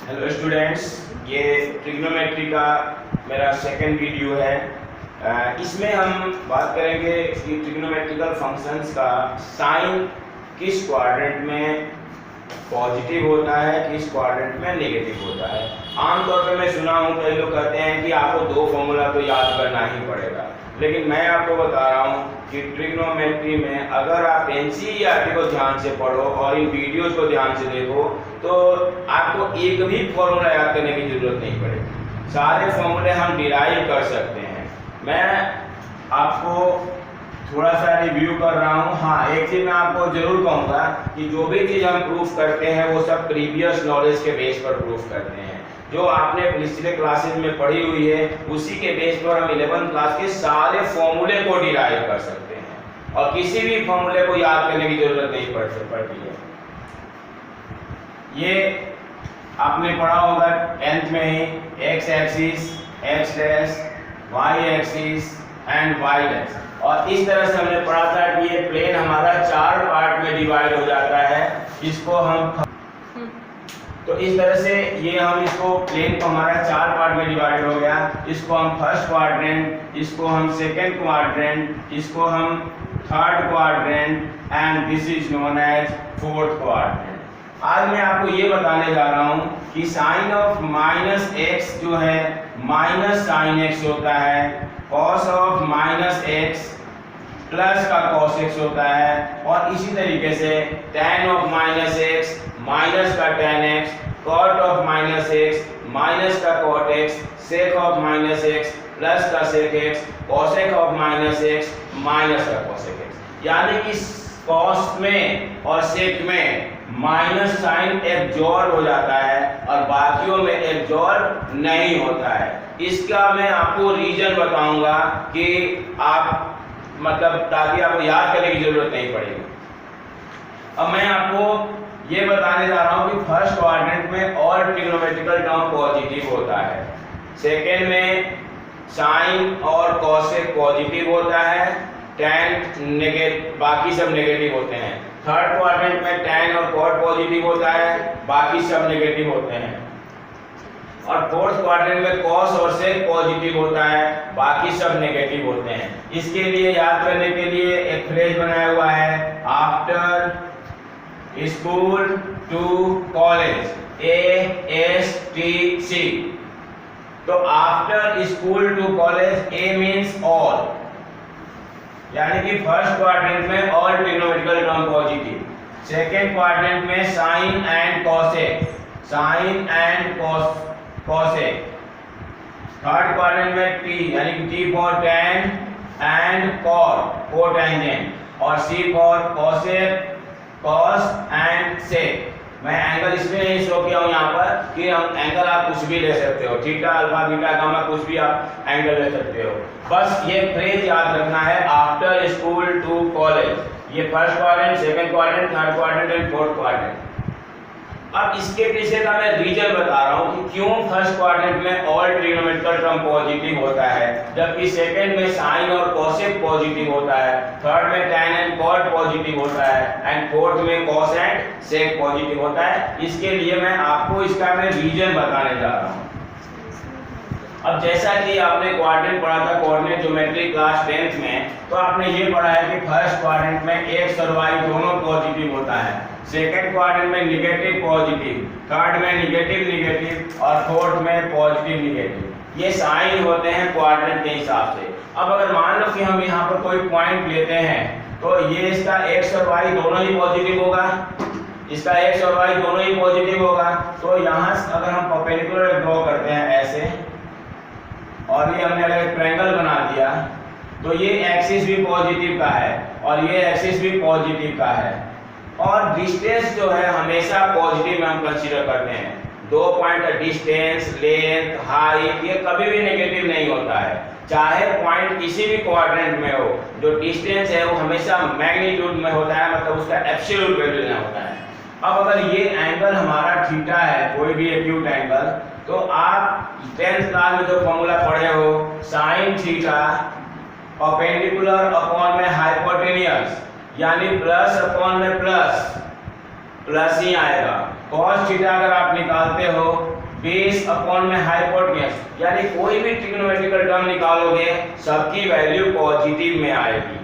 Hello students, ये trigonometry का मेरा सेकंड वीडियो है। इसमें हम बात करेंगे कि ट्रिग्नोमेट्रिकल फंक्शंस का साइन किस क्वाड्रेंट में पॉजिटिव होता है, किस क्वाड्रेंट में नेगेटिव होता है। आमतौर पर मैं सुना हूँ कई लोग कहते हैं कि आपको दो फॉर्मूला तो याद करना ही पड़ेगा, लेकिन मैं आपको बता रहा हूँ कि ट्रिग्नोमेट्री में अगर आप एनसीईआरटी को ध्यान से पढ़ो और इन वीडियोस को ध्यान से देखो तो आपको एक भी फॉर्मूला याद करने की जरूरत नहीं पड़ेगी। सारे फॉर्मूले हम डिराइव कर सकते हैं। मैं आपको थोड़ा सा रिव्यू कर रहा हूँ। हाँ, एक चीज मैं आपको जरूर कहूँगा कि जो भी चीज़ हम प्रूफ करते हैं वो सब प्रीवियस नॉलेज के बेस पर प्रूफ करते हैं। जो आपने पिछले क्लासेस में पढ़ी हुई है उसी के बेस पर हम 11th क्लास के सारे फॉर्मूले को डिराइव कर सकते हैं और किसी भी फॉर्मूले को याद करने की जरूरत नहीं पड़ती है। ये आपने पढ़ा होगा 10th में ही, X axis, X dash, Y axis and Y dash. और इस तरह से हमने पढ़ा था कि ये प्लेन हमारा 4 पार्ट में डिवाइड हो जाता है। इसको हम तो इस तरह से ये हम इसको प्लेन को हमारा 4 पार्ट में डिवाइड हो गया। इसको हम फर्स्ट क्वाड्रेंट, इसको हम सेकंड क्वाड्रेंट, इसको हम third quadrant and this is known as fourth quadrant. आज मैं आपको ये बताने जा रहा हूँ कि साइन ऑफ माइनस एक्स जो है माइनस साइन एक्स होता है, cos of minus X plus का कॉस एक्स होता है, और इसी तरीके से tan of minus x minus का tan X, cot of minus x minus का cot X, sec of minus X plus का sec X, cosec of minus x minus का कॉसेक एक्स। यानी कि कॉस में और सेक में माइनस साइन एब्जॉर्ब हो जाता है और बाकियों में एब्जॉर्ब नहीं होता है। इसका मैं आपको रीजन बताऊंगा कि आप मतलब ताकि आपको याद करने की जरूरत नहीं पड़ेगी। अब मैं आपको ये बताने जा रहा हूँ कि फर्स्ट क्वाड्रेंट में ऑल ट्रिग्नोमेट्रिकल टर्म पॉजिटिव होता है, सेकेंड में साइन और कॉसेक पॉजिटिव होता है, tan नेगेटिव, बाकी सब नेगेटिव होते हैं। थर्ड क्वाड्रेंट में tan और cot पॉजिटिव होता है, बाकी सब नेगेटिव होते हैं। और फोर्थ क्वाड्रेंट में cos और sec पॉजिटिव होता है, बाकी सब नेगेटिव होते हैं। इसके लिए याद करने के लिए एक फ्रेज बनाया हुआ है, after school to college, ASTC। तो after school to college A means all, यानी कि फर्स्ट क्वाड्रेंट में all trigonometrical term positive, second quadrant में sine and cosec, sine and cosec, third quadrant में T यानी कि T for tan and cot, cotangent, और C for cosec, cos and sec. मैं angle इसमें नहीं शो किया हूँ यहाँ पर कि हम एंगल आप कुछ भी ले सकते हो, थीटा, अल्फा, बीटा, गामा, कुछ भी आप एंगल ले सकते हो। बस ये फ्रेज याद रखना है, आफ्टर स्कूल टू कॉलेज। ये first quadrant, second quadrant, third quadrant and fourth quadrant. अब इसके पीछे का मैं रीजन बता रहा हूँ कि क्यों फर्स्ट क्वाड्रेंट में ऑल ट्रिग्नोमेट्रिकल टर्म पॉजिटिव होता है, जबकि सेकंड में साइन और कॉसेक पॉजिटिव होता है, थर्ड में tan एंड cot पॉजिटिव होता है एंड फोर्थ में cos एंड sec पॉजिटिव होता है। इसके लिए मैं आपको इसका मैं रीजन बताने जा रहा हूँ। अब जैसा कि आपने क्वाड्रेंट पढ़ा था कोऑर्डिनेट ज्योमेट्री क्लास 10th में, तो आपने ये पढ़ा है कि फर्स्ट क्वाड्रेंट में एक्स और वाई दोनों पॉजिटिव होता है, सेकेंड क्वाड्रेंट में निगेटिव पॉजिटिव, थर्ड में निगेटिव निगेटिव और फोर्थ में पॉजिटिव निगेटिव। ये साइन होते हैं क्वाड्रेंट के हिसाब से। अब अगर मान लो कि हम यहाँ पर कोई पॉइंट लेते हैं तो ये इसका एक्स और वाई दोनों ही पॉजिटिव होगा, इसका एक्स और वाई दोनों ही पॉजिटिव होगा। तो यहाँ अगर हम परपेंडिकुलर ड्रॉ करते हैं ऐसे, और ये हमने अगर ट्रायंगल बना दिया तो ये एक्सिस भी पॉजिटिव का है और ये एक्सिस भी पॉजिटिव का है, और डिस्टेंस जो है हमेशा पॉजिटिव में हम कंसीडर करते हैं। दो पॉइंट का डिस्टेंस, लेंथ, हाइट, ये कभी भी नेगेटिव नहीं होता है, चाहे पॉइंट किसी भी क्वाड्रेंट में हो। जो डिस्टेंस है वो हमेशा मैग्नीट्यूड में होता है, मतलब उसका एब्सोल्यूट वैल्यू में होता है। अब अगर ये एंगल हमारा थीटा है, कोई भी एक्यूट एंगल, तो आप 10th क्लास में जो फॉर्मूला पढ़े हो, साइन थीटा परपेंडिकुलर अपॉन में हाइपोटेनियस, यानी प्लस अपॉन में प्लस ही आएगा। cos थीटा अगर आप निकालते हो बेस अपॉन में हाइपोटेन्यूज, यानी कोई भी ट्रिग्नोमेट्रिकल टर्म निकालोगे सबकी वैल्यू पॉजिटिव में आएगी,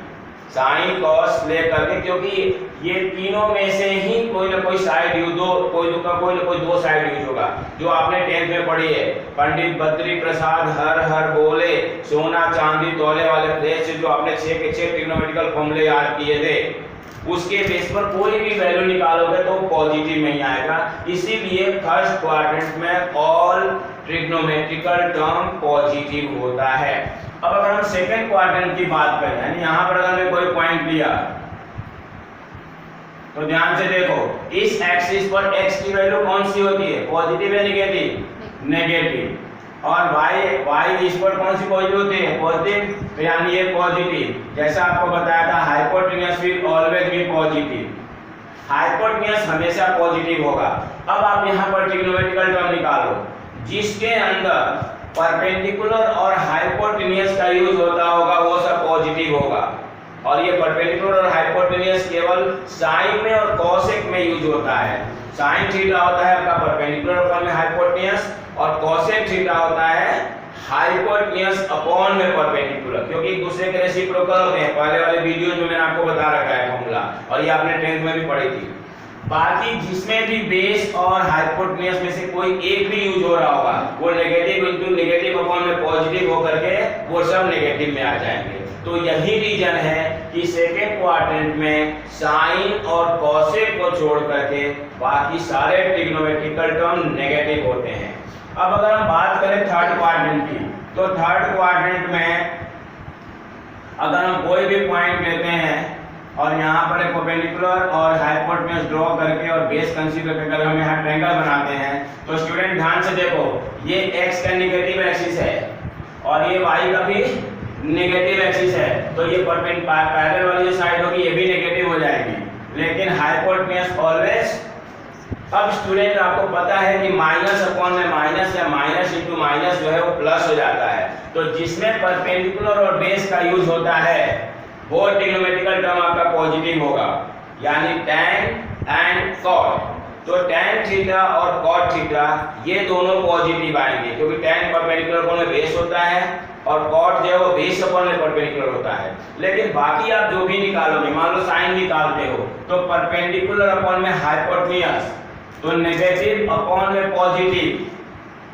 साइन कॉस लेकर के, क्योंकि ये तीनों में से ही कोई ना कोई साइड यूज कोई ना कोई दो साइड यूज होगा। जो आपने 10th में पढ़ी है, पंडित बद्री प्रसाद हर हर बोले, सोना चांदी तोले वाले फ्रेज से जो आपने 6 के 6 ट्रिग्नोमेट्रिकल फॉर्मूले याद किए थे, उसके बेस पर कोई भी वैल्यू निकालोगे तो पॉजिटिव में ही आएगा। इसीलिए फर्स्ट क्वाड्रेंट में ऑल ट्रिग्नोमेट्रिकल टर्म पॉजिटिव होता है। अब अगर हम सेकंड क्वाड्रेंट की बात करें, यानी यहां पर अगर मैं कोई पॉइंट लिया तो ध्यान से देखो, इस एक्सिस पर x की वैल्यू कौन सी होती है, पॉजिटिव या नेगेटिव, नेगेटिव, और y इस पर कौन सी पॉजिटिव होती है, पॉजिटिव, तो यानी ये पॉजिटिव। जैसा आपको बताया था hypotenuse will always be positive, hypotenuse हमेशा पॉजिटिव होगा। अब आप यहां पर ट्रिग्नोमेट्रिकल टर्म निकालो जिसके अंदर परपेंडिकुलर और हाइपोटेन्यूज का यूज होता होगा, वो सब पॉजिटिव होगा। और ये परपेंडिकुलर और हाइपोटेन्यूज केवल साइन में और कॉसेक में यूज होता है। साइन थीटा होता है आपका परपेंडिकुलर अपॉन में हाइपोटेन्यूज, और कॉसेक थीटा होता है हाइपोटेन्यूज अपॉन में परपेंडिकुलर, क्योंकि एक दूसरे के रेसिप्रोकल होते हैं। पहले वाले वीडियो में मैंने आपको बता रखा है फॉर्मूला, और ये आपने 10th में भी पढ़ी थी। बाकी जिसमें भी बेस और हाइपोटेन्यूज में से कोई एक भी यूज हो रहा होगा, वो नेगेटिव इनटू नेगेटिव अपॉन में पॉजिटिव होकर के वो सब नेगेटिव में आ जाएंगे। तो यही रीजन है कि सेकेंड क्वाड्रेंट में साइन और कॉसेक को छोड़ करके बाकी सारे ट्रिग्नोमेट्रिकल टर्म नेगेटिव होते हैं। अब अगर हम बात करें थर्ड क्वाड्रेंट की, तो थर्ड क्वाड्रेंट में अगर हम कोई भी पॉइंट लेते हैं और यहाँ पर एक परपेंडिकुलर और हाइपोटेन्यूज ड्रॉ करके और बेस कंसीडर करके हम यहाँ ट्रायंगल बनाते हैं, तो स्टूडेंट ध्यान से देखो, ये x का नेगेटिव एक्सिस है और ये y का भी नेगेटिव एक्सिस है, तो ये पैरेलल वाली जो साइड होगी ये भी नेगेटिव हो जाएगी, लेकिन हाइपोटेन्यूज ऑलवेज। अब स्टूडेंट आपको पता है कि माइनस अपॉन में माइनस या माइनस इंटू माइनस जो है वो प्लस हो जाता है। तो जिसमें परपेंडिकुलर और बेस का यूज होता है वो ट्रिग्नोमेट्रिकल टर्म आपका पॉजिटिव होगा, यानी tan एंड cot। तो tan थीटा और cot थीटा ये दोनों पॉजिटिव आएंगे, क्योंकि tan परपेंडिकुलर अपॉन में बेस होता है और cot जो है वो बेस अपॉन में परपेंडिकुलर होता है। लेकिन बाकी आप जो भी निकालोगे, मान लो साइन निकालते हो तो परपेंडिकुलर अपॉन में हाइपोटेन्यूज, तो नेगेटिव अपॉन में पॉजिटिव,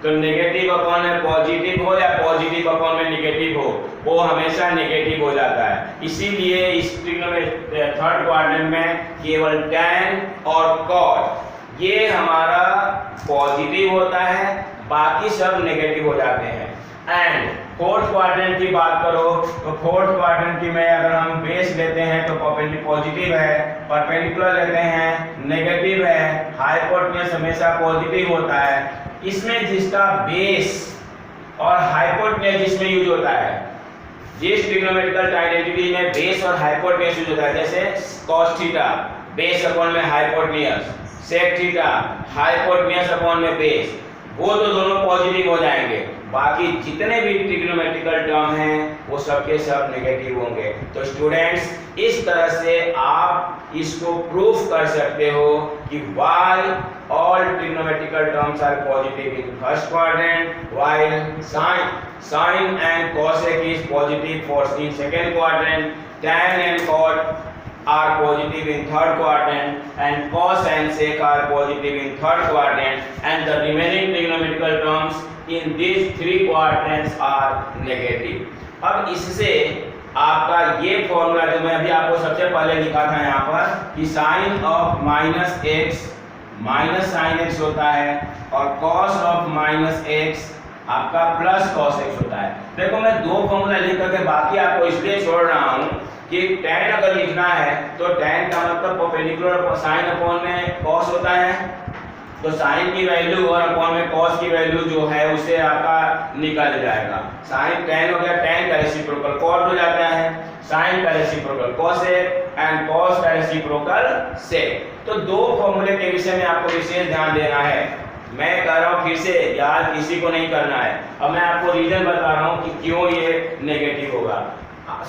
तो नेगेटिव अपॉन में पॉजिटिव हो या पॉजिटिव अपॉन में नेगेटिव हो, वो हमेशा नेगेटिव हो जाता है। इसीलिए इस थर्ड क्वाड्रेंट में केवल tan और cot ये हमारा पॉजिटिव होता है, बाकी सब नेगेटिव हो जाते हैं। एंड फोर्थ क्वाड्रेंट की बात करो तो फोर्थ क्वाड्रेंट की में अगर हम बेस लेते हैं तो पॉजिटिव है, परपेंडिकुलर लेते हैं नेगेटिव है, हाइपोटेन्यूज हमेशा पॉजिटिव होता है। इसमें जिसका बेस और हाइपोटेन्यूज जिसमें यूज होता है, जिस ट्रिग्नोमेट्रिकल आइडेंटिटी में बेस और हाइपोटेन्यूज यूज होता है, जैसे cos थीटा बेस अपॉन में hypotenuse, sec theta hypotenuse upon में बेस, वो तो दोनों पॉजिटिव हो जाएंगे। बाकी जितने भी ट्रिग्नोमेट्रिकल टर्म हैं वो सबके सब नेगेटिव होंगे। तो स्टूडेंट्स इस तरह से आप इसको प्रूफ कर सकते हो कि why all trigonometrical terms are positive in first quadrant while sine and cosec is positive for in second quadrant, tan and cot are positive in third quadrant and cos and sec are positive in third quadrant, and the remaining trigonometrical terms in these three quadrants are negative। अब इससे आपका ये formula जो मैं अभी आपको सबसे पहले लिखा था यहाँ पर कि sine of minus x minus sine x होता है और कॉस ऑफ माइनस एक्स आपका प्लस कॉस एक्स होता है। देखो मैं दो फॉर्मूला लिख करके बाकी आपको इसलिए छोड़ रहा हूँ कि tan अगर लिखना है तो tan का मतलब परपेंडिकुलर साइन अपॉन में कॉस होता है, तो साइन की वैल्यू और अपॉन में कॉस की वैल्यू जो है उसे आपका निकल जाएगा। साइन tan हो गया, tan का रेसिप्रोकल cot हो जाता है, साइन का रेसिप्रोकल cosec एंड cos का रेसिप्रोकल sec। तो दो फॉर्मूले के विषय में आपको विशेष ध्यान देना है। मैं कह रहा हूँ फिर से, याद किसी को नहीं करना है। अब मैं आपको रीजन बता रहा हूँ कि क्यों ये नेगेटिव होगा।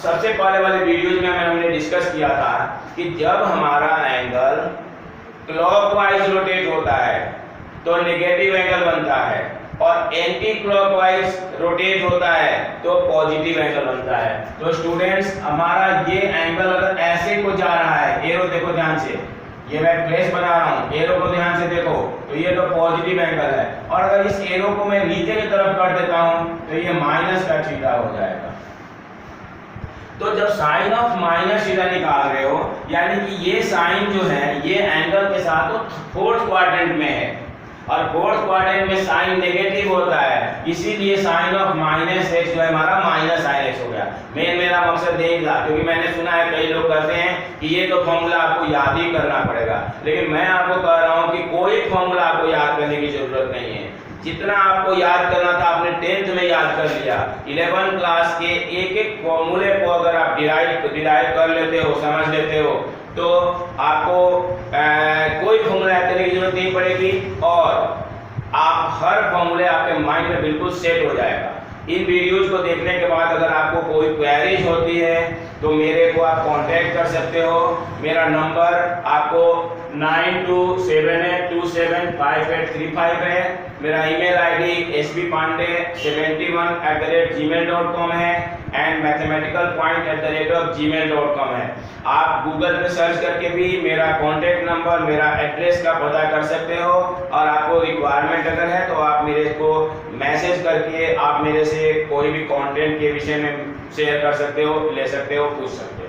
सबसे पहले वाले वीडियोज में हमने डिस्कस किया था कि जब हमारा एंगल क्लॉकवाइज रोटेट होता है तो नेगेटिव एंगल बनता है, और एंटी क्लॉकवाइज रोटेट होता है तो पॉजिटिव एंगल बनता है। तो स्टूडेंट्स हमारा ये एंगल अगर ऐसे को जा रहा है, एरो देखो ध्यान से, ये मैं प्लेस बना रहा हूँ, एरो को ध्यान से देखो, तो ये तो पॉजिटिव एंगल है, और अगर इस एरो को मैं नीचे की तरफ कर देता हूँ तो ये माइनस का थीटा हो जाएगा। तो जब साइन ऑफ माइनस थीटा निकाल रहे हो, यानी कि ये साइन जो है ये एंगल के साथ तो फोर्थ क्वाड्रेंट में है, और फोर्थ क्वाड्रेंट में साइन नेगेटिव होता है, इसीलिए साइन ऑफ माइनस एक्स जो है हमारा माइनस साइन एक्स हो गया। मेरा मकसद यही था, क्योंकि मैंने सुना है कई लोग कहते हैं कि ये तो फॉर्मूला आपको याद ही करना पड़ेगा, लेकिन मैं आपको कह रहा हूँ कि कोई फॉर्मूला आपको याद करने की जरूरत नहीं है। जितना आपको याद करना था आपने 10th में याद कर लिया। 11th क्लास के एक एक फॉर्मूले को अगर आप डिराइव कर लेते हो, समझ लेते हो, तो आपको कोई फॉर्मूला याद करने की जरूरत नहीं पड़ेगी, और आप हर फॉर्मूले आपके माइंड में बिल्कुल सेट हो जाएगा। इन वीडियोज को देखने के बाद अगर आपको कोई क्वेरीज होती है तो मेरे को आप कांटेक्ट कर सकते हो। मेरा नंबर आपको 9278275835 है। मेरा ईमेल आईडी sbpande71@gmail.com है एंड mathematicalpoint@gmail.com है। आप गूगल पे सर्च करके भी मेरा कांटेक्ट नंबर, मेरा एड्रेस का पता कर सकते हो, और आपको रिक्वायरमेंट अगर है तो आप मेरे को मैसेज करके आप मेरे से कोई भी कंटेंट के विषय में शेयर कर सकते हो, ले सकते हो, पूछ सकते हो।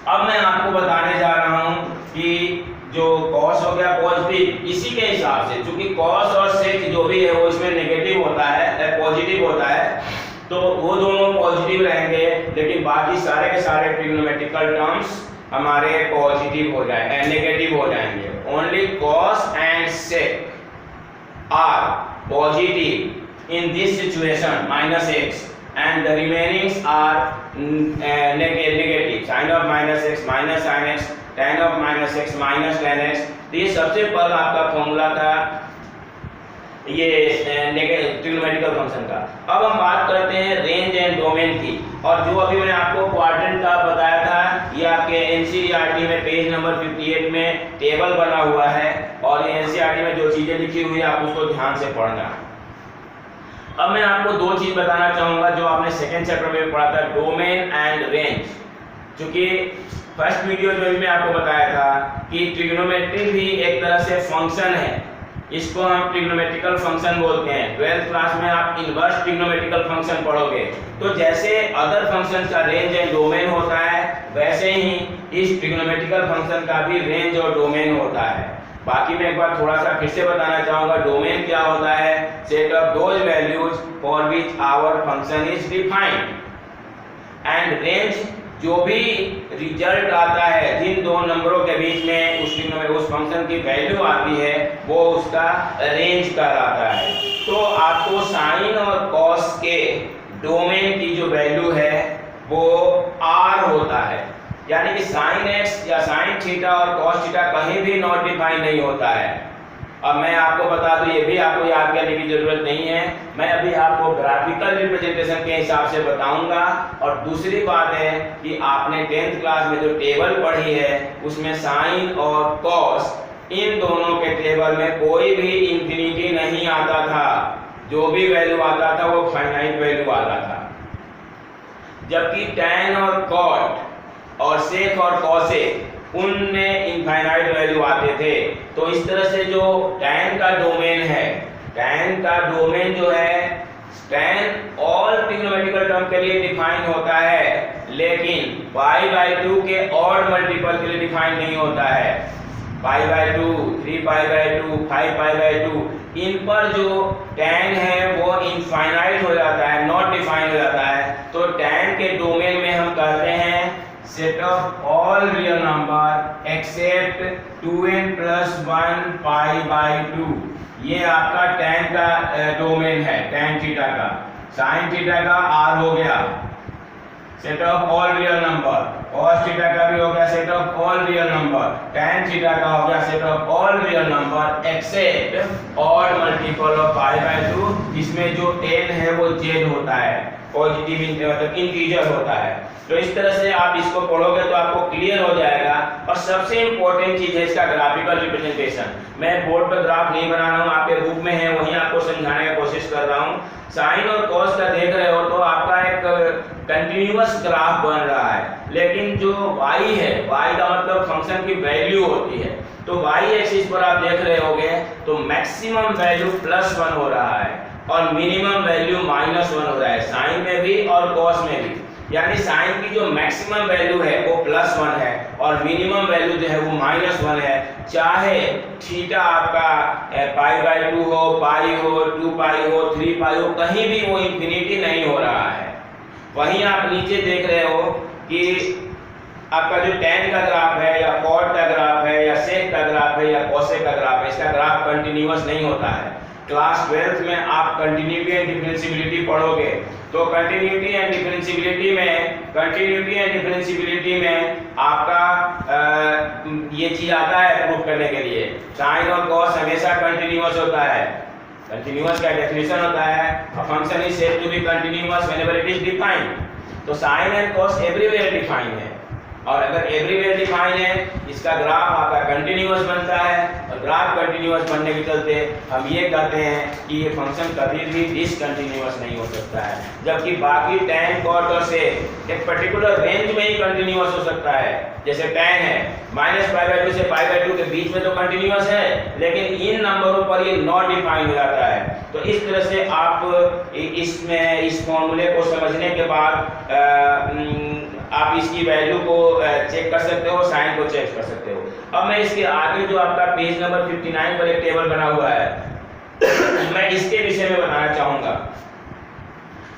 अब मैं आपको बताने जा रहा हूं कि जो कॉस हो गया पॉजिटिव, इसी के हिसाब से चूंकि कॉस और सेक जो भी है वो इसमें नेगेटिव होता है, पॉजिटिव होता है, तो वो दोनों पॉजिटिव रहेंगे, लेकिन बाकी सारे के सारे ट्रिग्नोमेट्रिकल टर्म्स हमारे पॉजिटिव हो जाएंगे, नेगेटिव हो जाएंगे। Only cos and sec are positive in this situation -x and the remainings are negative, sin of -x minus sin x, tan of -x minus tan x। तो ये सबसे पहला आपका फॉर्मूला था ये ट्रिग्नोमेट्रिकल फंक्शन का। अब हम बात करते हैं रेंज एंड डोमेन की, और जो अभी मैंने आपको क्वाड्रेंट का बताया था ये आपके एनसीईआरटी में पेज नंबर 58 में टेबल बना हुआ है, और ये एनसीईआरटी में जो चीजें लिखी हुई है आप उसको ध्यान से पढ़ना। अब मैं आपको दो चीज बताना चाहूंगा जो आपने सेकंड चैप्टर में पढ़ा था, डोमेन एंड रेंज। क्योंकि फर्स्ट वीडियो में मैं आपको बताया था कि ट्रिग्नोमेट्री भी एक तरह से फंक्शन है, इसको हम ट्रिग्नोमेट्रिकल फंक्शन बोलते हैं। 12th क्लास में आप इनवर्स ट्रिग्नोमेट्रिकल फंक्शन पढ़ोगे, तो जैसे अदर फंक्शन का रेंज एंड डोमेन होता है, वैसे ही इस ट्रिग्नोमेट्रिकल फंक्शन का भी रेंज और डोमेन होता है। बाकी मैं एक बार थोड़ा सा फिर से बताना चाहूंगा, डोमेन क्या होता है, set of those values for which our function is defined, and range जो भी रिजल्ट आता है जिन दो नंबरों के बीच में उस फंक्शन की वैल्यू आती है वो उसका रेंज कहलाता है। तो आपको साइन और कॉस के डोमेन की जो वैल्यू है वो r होता है, यानी कि साइन एक्स या साइन थीटा और कॉस थीटा कहीं भी नॉट डिफाइन नहीं होता है। अब मैं आपको बता दूं, ये भी आपको याद करने की जरूरत नहीं है, मैं अभी आपको ग्राफिकल रिप्रेजेंटेशन के हिसाब से बताऊंगा। और दूसरी बात है कि आपने 10th क्लास में जो टेबल पढ़ी है उसमें साइन और कॉस इन दोनों के टेबल में कोई भी इंफिनिटी नहीं आता था, जो भी वैल्यू आता था वो फाइनाइट वैल्यू आता था, जबकि टैन और कॉट और सेक और कॉसेक उनमें इनफाइनाइट वैल्यू आते थे। तो इस तरह से जो टैन का डोमेन है, टैन का डोमेन जो है टैन ऑल ट्रिग्नोमेट्रिकल टर्म के लिए डिफाइन होता है, लेकिन π/2 के ऑड मल्टीपल के लिए डिफाइन नहीं होता है। π/2, 3π/2, 5π/2 इन पर जो टैन है वो इनफाइनाइट हो जाता है, नॉट डिफाइन हो जाता है। तो टैन के डोमेन में हम कहते हैं set of all real number except 2n plus 1 π/2। ये आपका tan का डोमेन है, tan थीटा का। sin थीटा का r हो गया set of all real number, cos theta का भी हो गया set of all real number, tan theta का हो गया set of all real number except odd multiple of pi by 2, इसमें जो n है वो z होता है, पॉजिटिव मतलब इंटीजर होता है। तो इस तरह से आप इसको पढ़ोगे तो आपको क्लियर हो जाएगा। और सबसे इंपॉर्टेंट चीज है इसका ग्राफिकल रिप्रेजेंटेशन। मैं बोर्ड पर ग्राफ नहीं बना रहा हूँ, आपके बुक में है, वहीं आपको समझाने की कोशिश कर रहा हूँ। साइन और कॉस का देख रहे हो तो आपका एक कंटिन्यूअस ग्राफ बन रहा है, लेकिन जो y है, y का मतलब फंक्शन की वैल्यू होती है, तो y एक्सिस पर आप देख रहे होगे तो मैक्सिमम वैल्यू +1 हो रहा है और मिनिमम वैल्यू -1 हो रहा है, साइन में भी और कॉस में भी। यानी साइन की जो मैक्सिमम वैल्यू है वो +1 है और मिनिमम वैल्यू जो है वो -1 है। चाहे थीटा आपका π/2 हो, पाई हो, 2 पाई हो, 3 पाई हो, कहीं भी वो इंफिनिटी नहीं हो रहा है। वहीं आप नीचे देख रहे हो कि आपका जो tan का ग्राफ है या cot का ग्राफ है या sec का ग्राफ है या cosec का ग्राफ है, इसका ग्राफ कंटिन्यूअस नहीं होता है। क्लास 12th में आप कंटिन्यूटी एंड डिफरेंशियबिलिटी पढ़ोगे तो कंटिन्यूटी एंड डिफरेंशियबिलिटी में आपका ये चीज आता है प्रूफ करने के लिए। साइन और कॉस हमेशा कंटिन्यूअस होता है। कंटिन्यूअस का डेफिनेशन होता है a function is said to be continuous whenever it is defined. तो sine and cos everywhere defined है, और अगर एवरीवेयर डिफाइन है, इसका ग्राफ आपका कंटिन्यूअस बनता है, और ग्राफ कंटिन्यूअस बनने के चलते हम ये कहते हैं कि ये फंक्शन कभी भी डिसकंटिन्यूअस नहीं हो सकता है, जबकि बाकी tan cot और sec एक पर्टिकुलर रेंज में ही कंटिन्यूअस हो सकता है। जैसे tan है -π/2 से π/2 के बीच में तो कंटिन्यूअस है, लेकिन इन नंबरों पर ये नॉट डिफाइन हो जाता है। तो इस तरह से आप इसमें इस फॉर्मूले को समझने के बाद आप इसकी वैल्यू को चेक कर सकते हो, साइन को चेक कर सकते हो। अब मैं इसके आगे जो आपका पेज नंबर 59 पर एक टेबल बना हुआ है मैं इसके विषय में बताना चाहूंगा।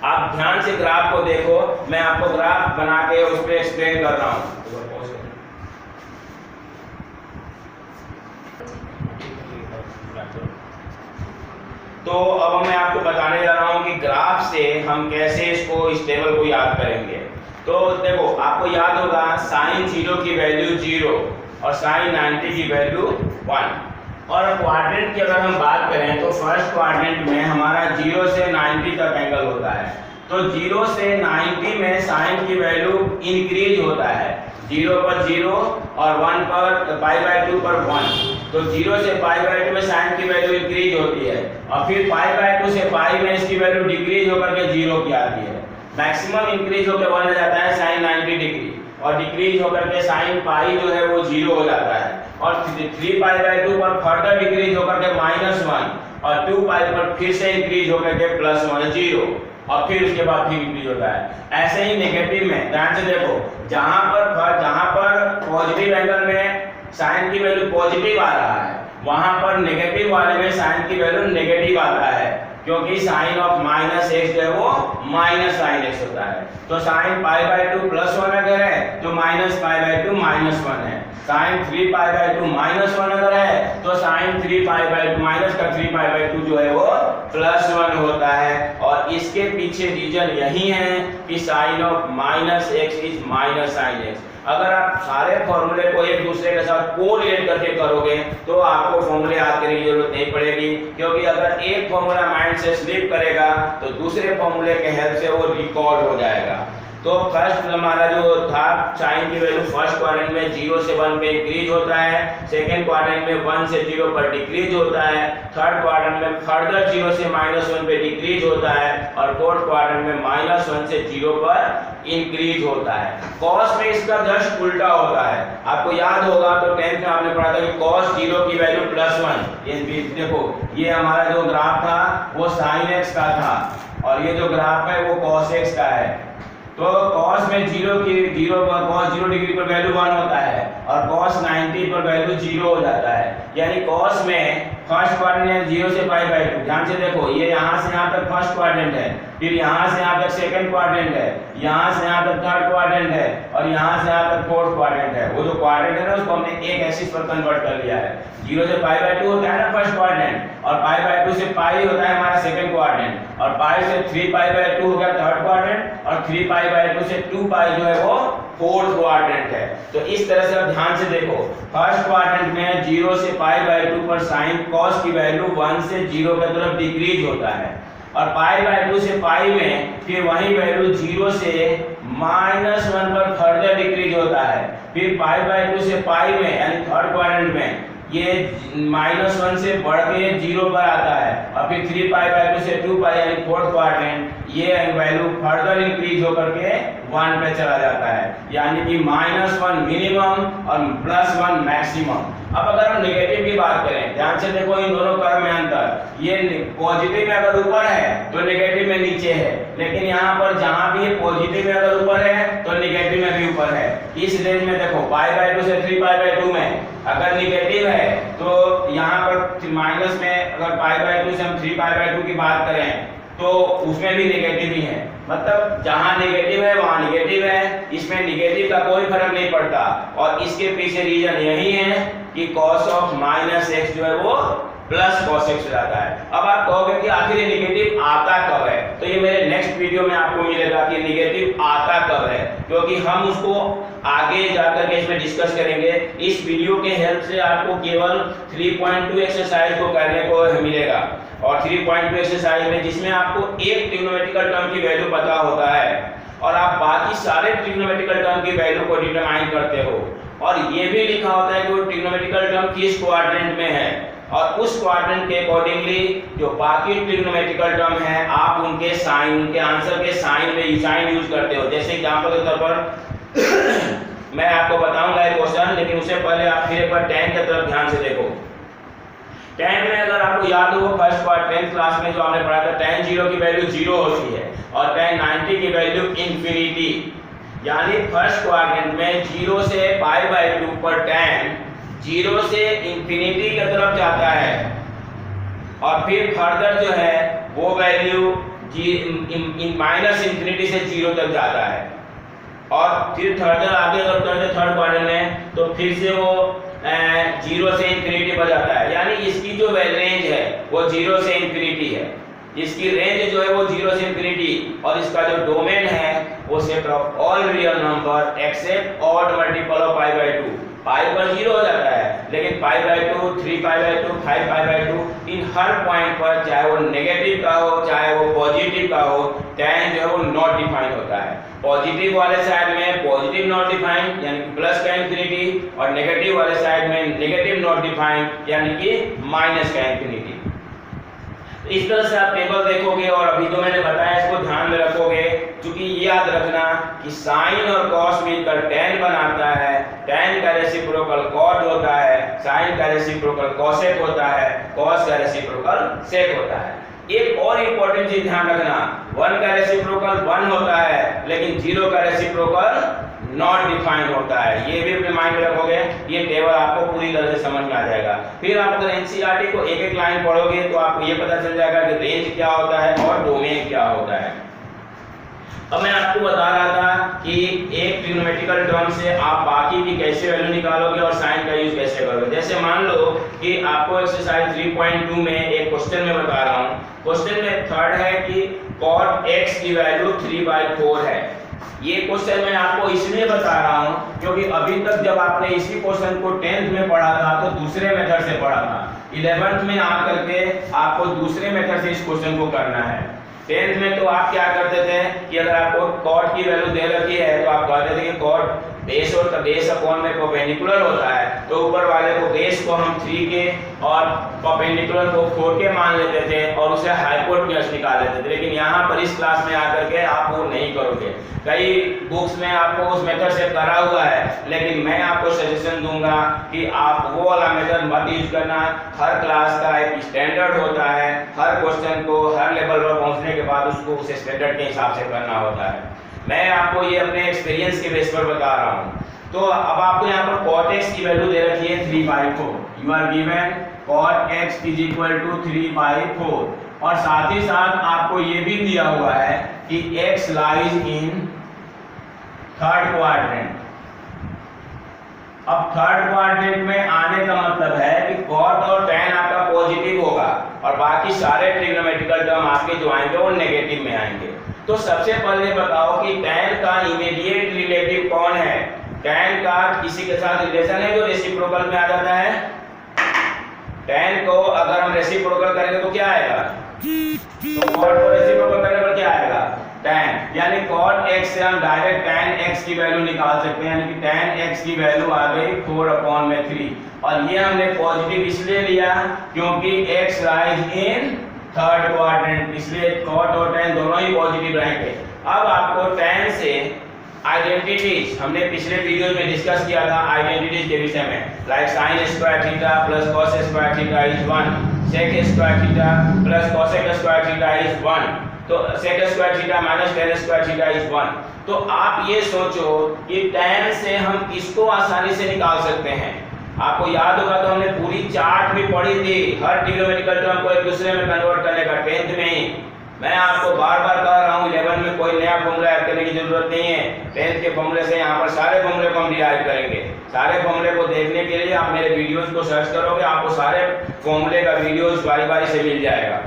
आप ध्यान से ग्राफ को देखो, मैं आपको ग्राफ बना के उस पर एक्सप्लेन कर रहा हूं। तो अब मैं आपको बताने जा रहा हूं कि ग्राफ से हम कैसे इस टेबल को याद करेंगे। तो देखो, आपको याद होगा साइन 0 की वैल्यू 0 और साइन 90 की वैल्यू 1। और क्वाड्रेंट की अगर हम बात करें तो फर्स्ट क्वाड्रेंट में हमारा 0 से 90 तक एंगल होता है। तो 0 से 90 में साइन की वैल्यू इंक्रीज होता है, 0 पर 0 और 1 पर π/2 पर 1। तो 0 से π/2 में साइन की वैल्यू इंक्रीज होती है, और फिर π/2 से पाई में इसकी वैल्यू डिक्रीज होकर के 0 की आती है। मैक्सिमम इंक्रीज होकर 1 हो जाता है साइन 90 डिग्री, और डिक्रीज होकर के साइन पाई जो है वो 0 हो जाता है। और 3 π/2 पर फर्दर डिक्रीज होकर के -1 और 2 पाई पर फिर से इंक्रीज होकर के +1 0, और फिर उसके बाद फिर इंक्रीज होता है। ऐसे ही नेगेटिव में ध्यान से देखो, जहां पर पॉजिटिव एंगल में साइन की वैल्यू पॉजिटिव आ रहा है, वहां पर नेगेटिव वाले में साइन की वैल्यू नेगेटिव आता है, क्योंकि साइन ऑफ -x जो है वो -sin x होता है। तो साइन π/2 +1 अगर है तो -π/2 -1 है। साइन 3π/2 -1 अगर है तो साइन 3π/2 माइनस का 3π/2 जो है वो +1 होता है। और इसके पीछे रीजन यही है कि sine of -x is -sin x। अगर आप सारे फॉर्मूले को एक दूसरे के साथ कोरिलेट करके करोगे तो आपको फॉर्मूले याद करने की जरूरत नहीं पड़ेगी, क्योंकि अगर एक फॉर्मूला माइंड से स्लिप करेगा तो दूसरे फॉर्मूले के हेल्प से वो रिकॉर्ड हो जाएगा। तो फर्स्ट हमारा जो था साइन की वैल्यू फर्स्ट क्वाड्रेंट में 0 से 1 पे इंक्रीज होता है, सेकंड क्वाड्रेंट में 1 से 0 पर डिक्रीज होता है, थर्ड क्वाड्रेंट में फर्दर 0 से -1 पे डिक्रीज होता है, और फोर्थ क्वाड्रेंट में -1 से 0 पर इंक्रीज होता है। कॉस में इसका जस्ट उल्टा होता है। आपको याद होगा तो 10th में आपने पढ़ा था कि कॉस 0 की वैल्यू +1। ये देखो, ये हमारा जो ग्राफ था वो sin x का था, और ये जो ग्राफ है वो cos x का है। तो cos में 0 पर cos 0 डिग्री पर वैल्यू 1 होता है, और cos 90 पर वैल्यू 0 हो जाता है। यानी cos में फर्स्ट क्वाड्रेंट 0 से π/2, ध्यान से देखो, ये यहाँ से यहाँ तक फर्स्ट क्वाड्रेंट है, फिर यहाँ से यहाँ तक सेकंड क्वाड्रेंट है, यहाँ से यहाँ तक थर्ड क्वाड्रेंट है, और यहाँ से यहाँ तक फोर्थ क्वाड्रेंट है। वो जो क्वाड्रेंट है ना उसको हमने एक एक्सिस पर कन्वर्ट कर लिया है। 0 से π/2 होता है ना फर्स्ट क्वाड्रेंट, और π/2 से पाई होता है हमारा सेकंड क्वाड्रेंट, और पाई से 3π/2 हो गया थर्ड क्वाड्रेंट, और 3π/2 से 2 पाई जो है वो फोर्थ क्वाड्रेंट है। तो इस तरह से आप ध्यान से देखो, फर्स्ट क्वाड्रेंट में 0 से π/2 पर साइन कॉस की वैल्यू 1 से 0 की तरफ डिक्रीज होता है, और π/2 से पाई में फिर वही वैल्यू 0 से -1 पर फर्दर डिक्रीज होता है, फिर π/2 से पाई में यानी थर्ड क्वाड्रेंट में ये -1 से बढ़ के 0 पर आता है, और फिर 3π/2 से 2π यानी फोर्थ क्वाड्रेंट ये वैल्यू फर्दर इंक्रीज होकर के 1 पे चला जाता है, यानी कि -1 मिनिमम और +1 मैक्सिमम। अब अगर हम नेगेटिव की बात करें, ध्यान से देखो इन दोनों कर्व में अंतर, ये पॉजिटिव में अगर ऊपर है तो नेगेटिव में नीचे है, लेकिन यहाँ पर जहाँ भी ये पॉजिटिव में अगर ऊपर है तो नेगेटिव में भी ऊपर है। इस रेंज में देखो π/2 से 3π/2 में अगर नेगेटिव है तो यहाँ पर माइनस में अगर π/2 से हम 3π/2 की बात करें तो उसमें भी नेगेटिव ही है, मतलब जहाँ नेगेटिव है वहाँ नेगेटिव है, इसमें नेगेटिव का कोई फर्क नहीं पड़ता। और इसके पीछे रीजन यही है कि cos ऑफ -x जो है वो प्लस cos x हो जाता है। अब आप कहोगे कि आखिर ये नेगेटिव आता कब है, तो ये मेरे नेक्स्ट वीडियो में आपको मिलेगा कि नेगेटिव आता कब है, क्योंकि हम उसको आगे जाकर के इसमें डिस्कस करेंगे। इस वीडियो के हेल्प से आपको केवल 3.2 एक्सरसाइज को करने को मिलेगा, और 3.2 एक्सरसाइज में जिसमें आपको एक ट्रिग्नोमेट्रिकल टर्म की वैल्यू पता होता है और आप बाकी सारे ट्रिग्नोमेट्रिकल टर्म की वैल्यू को डिटरमाइन करते हो, और ये भी लिखा होता है कि वो ट्रिग्नोमेट्रिकल टर्म किस क्वाड्रेंट में है, और उस क्वाड्रेंट के अकॉर्डिंगली जो बाकी ट्रिग्नोमेट्रिकल टर्म है आप उनके साइन, उनके आंसर के साइन में साइन यूज करते हो। जैसे एग्जांपल के तौर पर मैं आपको बताऊंगा एक क्वेश्चन, लेकिन उससे पहले आप फिर एक बार tan की तरफ ध्यान से देखो। tan में अगर आपको याद हो फर्स्ट पार्ट 10th क्लास में जो हमने पढ़ा था, tan 0 की वैल्यू 0 होती है और tan 90 की वैल्यू इंफिनिटी, यानी फर्स्ट क्वाड्रेंट में 0 से π/2 पर tan 0 से इंफिनिटी की तरफ जाता है, और फिर फर्दर जो है वो वैल्यू -इंफिनिटी से 0 तक जाता है, और फिर फर्दर आगे अगर करते थर्ड क्वाड्रेंट में तो फिर से वो 0 से इंफिनिटी पर जाता है, यानी इसकी जो रेंज है वो 0 से इंफिनिटी है। इसकी रेंज जो है वो 0 से इंफिनिटी, और इसका जो डोमेन है वो set of all real number except odd multiple of π/2। Pi पर 0 हो जाता है, लेकिन π/2, 3π/2, 5π/2 इन हर पॉइंट पर चाहे वो नेगेटिव का हो चाहे वो पॉजिटिव का हो, tan जो है वो नॉट डिफाइन होता है। पॉजिटिव वाले साइड में पॉजिटिव नॉट डिफाइन यानी कि प्लस का इंफिनिटी, और नेगेटिव वाले साइड में नेगेटिव नॉट डिफाइन यानी कि माइनस का इंफिनिटी। इस तरह से आप टेबल देखोगे और अभी जो मैंने बताया इसको ध्यान में रखोगे, क्योंकि ये याद रखना कि साइन और कॉस मिलकर tan बनाता है, tan का रेसिप्रोकल cot होता है, साइन का रेसिप्रोकल cosec होता है, cos का रेसिप्रोकल sec होता है। एक और इंपॉर्टेंट चीज ध्यान रखना, 1 का रेसिप्रोकल 1 होता है लेकिन 0 का रेसिप्रोकल नॉट डिफाइंड होता है। ये भी अपने माइंड में रखोगे, ये टेबल आपको पूरी तरह से समझ में आ जाएगा। फिर आप अगर एनसीईआरटी को एक एक लाइन पढ़ोगे तो आपको ये पता चल जाएगा कि रेंज क्या होता है और डोमेन क्या होता है। अब मैं आपको बता रहा था कि एक ट्रिग्नोमेट्रिकल टर्म से आप बाकी की कैसे वैल्यू निकालोगे और साइन का यूज कैसे करोगे। जैसे मान लो कि आपको एक्सरसाइज 3.2 में एक क्वेश्चन में बता रहा हूँ, क्वेश्चन में थर्ड है कि cot x की वैल्यू 3/4 है। ये क्वेश्चन मैं आपको इसलिए बता रहा हूँ क्योंकि अभी तक जब आपने इसी क्वेश्चन को 10th में पढ़ा था तो दूसरे मेथड से पढ़ा था, 11th में आकर के आपको दूसरे मेथड से इस क्वेश्चन को करना है। 10th में तो आप क्या करते थे कि अगर आपको cot की वैल्यू दे रखी है तो आप कहते थे कि cot बेस और बेस अपॉन में परपेंडिकुलर होता है, तो ऊपर वाले को बेस को हम 3 के और परपेंडिकुलर को 4 के मान लेते थे और उसे हाइपोटेन्यूज निकाल लेते थे। लेकिन यहाँ पर इस क्लास में आकर के आप वो नहीं करोगे। कई बुक्स में आपको उस मेथड से करा हुआ है, लेकिन मैं आपको सजेशन दूंगा कि आप वो वाला मेथड मत यूज करना। हर क्लास का एक स्टैंडर्ड होता है, हर क्वेश्चन को हर लेवल पर पहुंचने के बाद उसको उस स्टैंडर्ड के हिसाब से करना होता है। मैं आपको ये अपने एक्सपीरियंस के बेस पर बता रहा हूँ। तो अब आपको यहाँ पर cot x की वैल्यू दे रखी है 3/4। You are given cot x is equal to 3/4, और साथ ही साथ आपको ये भी दिया हुआ है कि x lies in third quadrant. अब थर्ड क्वाड्रेंट में आने का मतलब है कि cot और tan आपका पॉजिटिव होगा और बाकी सारे ट्रिग्नोमेट्रिकल टर्म आपके जो आएंगे वो नेगेटिव में आएंगे। तो सबसे पहले बताओ कि tan का इमीडिएट रिलेटिव कौन है? tan का किसी के साथ रिलेशन है जो रेसिप्रोकल में आ जाता है? tan को अगर हम रेसिप्रोकल करेंगे तो क्या आएगा? तो cot को रेसिप्रोकल करने पर क्या आएगा? tan, यानी cot x से हम डायरेक्ट tan x की वैल्यू निकाल सकते हैं, यानी कि tan x की वैल्यू आ गई 4/3। और ये हमने पॉजिटिव इसलिए लिया क्योंकि x lies in third quadrant, इसलिए cot और tan दोनों ही पॉजिटिव रहेंगे। अब आपको tan से आइडेंटिटीज हमने पिछले वीडियो में डिस्कस किया था आइडेंटिटीज के विषय में, like sin square theta plus cos square theta is 1, sec square theta plus cosec square theta is 1, तो sec square theta minus tan square theta is 1। तो आप ये सोचो कि tan से हम किसको आसानी से निकाल सकते हैं। आपको याद होगा तो हमने पूरी चार्ट भी पढ़ी थी, हर ट्रिग्नोमेट्रिकल टर्म को एक दूसरे में कन्वर्ट करने का 10th में ही। मैं आपको बार बार कह रहा हूँ 11 में कोई नया फॉर्मूला ऐड करने की जरूरत नहीं है, 10th के फॉर्मूले से यहाँ पर सारे फॉर्मूले को हम डिराइव करेंगे। सारे फॉर्मूले को देखने के लिए आप मेरे वीडियोस को सर्च करोगे, आपको सारे फॉर्मूले का वीडियोस बारी बारी से मिल जाएगा।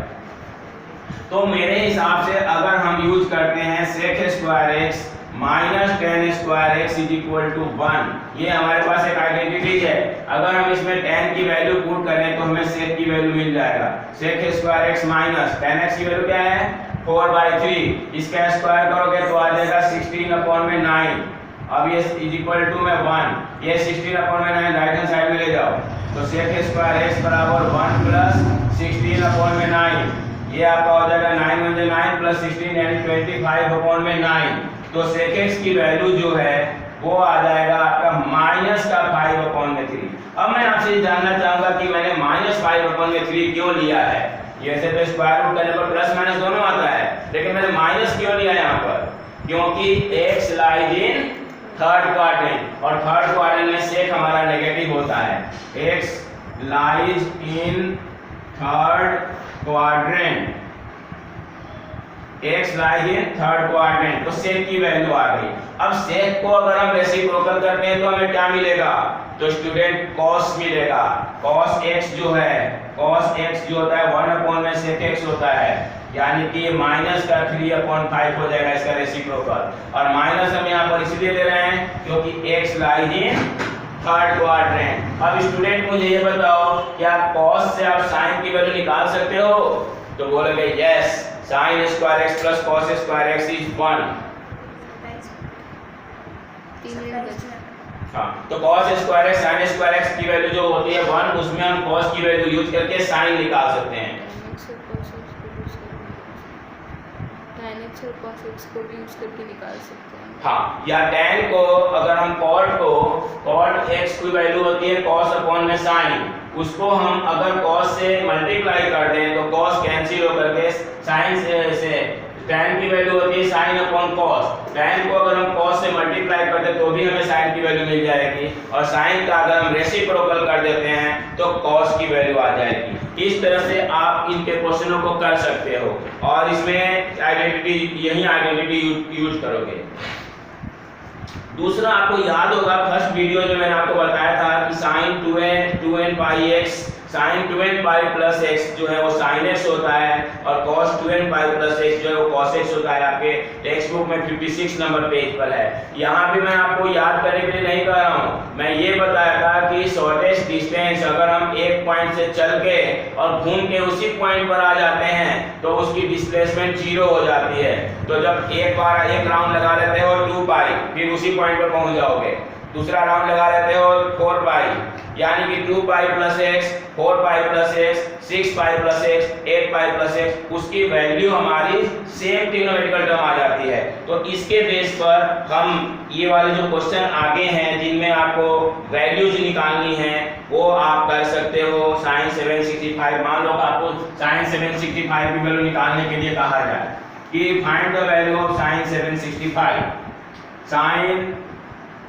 तो मेरे हिसाब से अगर हम यूज करते हैं sec square x minus tan square x is equal to 1, ये हमारे पास एक आइडेंटिटी है। अगर हम इसमें tan की वैल्यू पुट करें तो हमें sec की वैल्यू मिल जाएगा, sec square x minus tan x की वैल्यू क्या है 4/3, इसका स्क्वायर करोगे तो आ जाएगा 16/9। अब ये इज इक्वल टू में 1, ये 16/9 राइट हैंड साइड में ले जाओ, तो sec स्क्वायर x बराबर 1 प्लस 16/9, ये आपका हो जाएगा 9 × 9 प्लस 16 यानी 25/9। तो sec x की वैल्यू जो है वो आ जाएगा आपका माइनस का 5/3। अब मैं आपसे ये जानना चाहूंगा कि मैंने माइनस 5/3 क्यों लिया है। ये से तो स्क्वायर रूट करने पर प्लस माइनस दोनों आता है, लेकिन मैंने माइनस क्यों लिया यहाँ पर? क्योंकि x lies in third quadrant, और थर्ड क्वाड्रेंट में sec हमारा नेगेटिव होता है। x lies in third quadrant, x lies in third quadrant, तो sec की वैल्यू आ गई। अब sec को अगर हम रेसिप्रोकल करते हैं तो हमें क्या मिलेगा? तो स्टूडेंट cos मिलेगा। cos x जो है, cos x जो होता है 1/sec x होता है, यानी कि माइनस का 3/5 हो जाएगा इसका रेसिप्रोकल। और माइनस हम यहाँ पर इसलिए ले रहे हैं क्योंकि x lies in third quadrant. अब स्टूडेंट मुझे ये बताओ, क्या cos से आप sin की वैल्यू निकाल सकते हो? तो बोलोगे yes, sin square x plus cos square x is 1। हाँ, तो cos square x sin square x की वैल्यू जो होती है 1, उसमें हम cos की वैल्यू यूज करके sin निकाल सकते हैं। tan x और cos x को भी यूज करके निकाल सकते हैं। हाँ, या tan को अगर हम cot x की वैल्यू होती है cos/sin, उसको हम अगर cos से मल्टीप्लाई कर दें तो cos कैंसिल होकर के sin से tan की वैल्यू होती है sin/cos। tan को अगर हम cos से मल्टीप्लाई कर दें तो भी हमें sin की वैल्यू मिल जाएगी, और sin का अगर हम रेसिप्रोकल कर देते हैं तो cos की वैल्यू आ जाएगी। इस तरह से आप इनके क्वेश्चनों को कर सकते हो, और इसमें आइडेंटिटी यही आइडेंटिटी यूज करोगे। दूसरा, आपको याद होगा फर्स्ट वीडियो में मैंने आपको बताया था कि sin 2n pi x, sin 2n pi plus x जो है वो sin x होता है, और cos 2n pi plus x जो है वो cos x होता है। आपके टेक्स्ट बुक में 56 नंबर पेज पर है। यहाँ भी मैं आपको याद करने के लिए नहीं कह रहा हूँ, मैं ये बताया था कि शॉर्टेस्ट डिस्टेंस अगर हम एक पॉइंट से चल के और घूम के उसी पॉइंट पर आ जाते हैं तो उसकी डिस्प्लेसमेंट 0 हो जाती है। तो जब एक बार एक राउंड लगा लेते हो 2 पाई, फिर उसी पॉइंट पर पहुंच जाओगे। दूसरा राउंड लगा लेते हो 4 पाई, यानी कि 2 pi plus x, 4 pi plus x, 6 pi plus x, 8 pi plus x, उसकी वैल्यू हमारी सेम ट्रिग्नोमेट्रिकल टर्म आ जाती है। तो इसके बेस पर हम ये वाले जो क्वेश्चन आगे हैं जिनमें आपको वैल्यूज निकालनी है वो आप कर सकते हो। sin 765, मान लो आपको sin 765 की वैल्यू निकालने के लिए कहा जाए कि find the value of sin 765। sin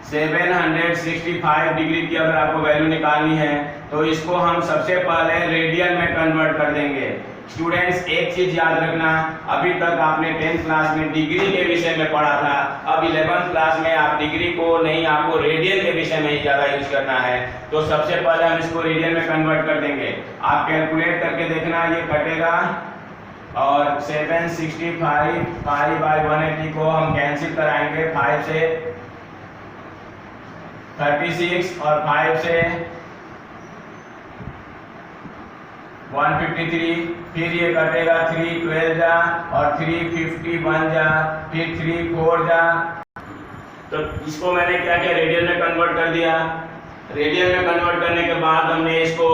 765 degree की अगर आपको वैल्यू निकालनी है तो इसको हम सबसे पहले रेडियन में कन्वर्ट कर देंगे। स्टूडेंट्स, एक चीज याद रखना, अभी तक आपने 10th क्लास में डिग्री के विषय में पढ़ा था, अब 11th क्लास में आप डिग्री को नहीं, आपको रेडियन के विषय में ही ज़्यादा यूज करना है। तो सबसे पहले हम इसको रेडियन में कन्वर्ट कर देंगे। आप कैलकुलेट करके देखना, ये कटेगा और 765 पाई बाई 180 को हम कैंसिल कराएंगे, 5 से 36 और 5 से 153, फिर ये कटेगा 3 12 जा और 3 51 जा, फिर 3 4 जा। तो इसको मैंने क्या किया, रेडियन में कन्वर्ट कर दिया। रेडियन में कन्वर्ट करने के बाद हमने इसको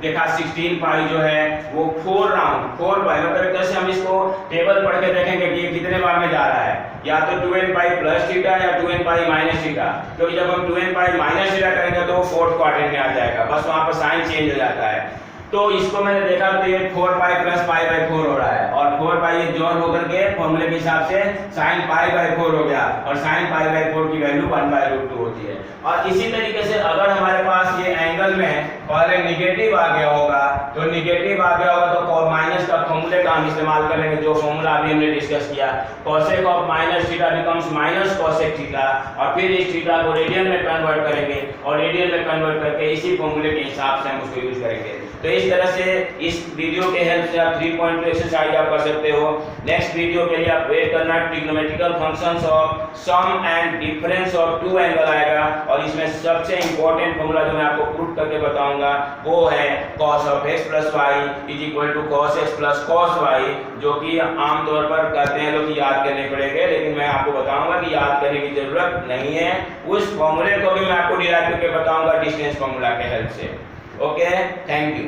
देखा 16 पाई जो है वो 4 राउंड 4 पाई, मतलब एक तरह से हम इसको टेबल पढ़ के देखेंगे कि ये कितने बार में जा रहा है, या तो 2n पाई प्लस थीटा या 2n पाई माइनस थीटा। क्योंकि जब हम 2n पाई माइनस थीटा करेंगे तो वो फोर्थ क्वाड्रेंट में आ जाएगा, बस वहां पर साइन चेंज हो जाता है। तो इसको मैंने देखा तो ये 4 पाई प्लस पाई बाई 4 हो रहा है, और 4 पाई ये जोड़ होकर के फॉर्मूले के हिसाब से साइन पाई बाई 4 हो गया, और साइन पाई बाई 4 की वैल्यू 1/√2 होती है। और इसी तरीके से अगर हमारे पास ये एंगल में पहले निगेटिव आ गया होगा, तो निगेटिव आ गया होगा तो माइनस का फॉर्मूले का हम इस्तेमाल करेंगे, जो फॉर्मूला अभी हमने डिस्कस किया, cosec of minus theta becomes minus cosec theta, और फिर इस थीटा को रेडियन में कन्वर्ट करेंगे, और रेडियन में कन्वर्ट करके इसी फॉर्मूले के हिसाब से हम उसको यूज करेंगे। तो इस तरह से इस वीडियो के हेल्प से आप 3.2 एक्सरसाइज आप कर सकते हो। नेक्स्ट वीडियो के लिए आप वेट करना, trigonometrical functions of sum and difference of two angle आएगा, और इसमें सबसे इंपॉर्टेंट फॉर्मूला जो मैं आपको प्रूव करके बताऊंगा वो है cos of x plus y is equal to cos x plus cos y, जो कि आमतौर पर करते हैं लोग याद करने पड़ेंगे, लेकिन मैं आपको बताऊंगा कि याद करने की जरूरत नहीं है। उस फॉर्मूले को भी मैं आपको डिराइव करके बताऊंगा डिस्टेंस फॉर्मूला के हेल्प से। Okay, thank you.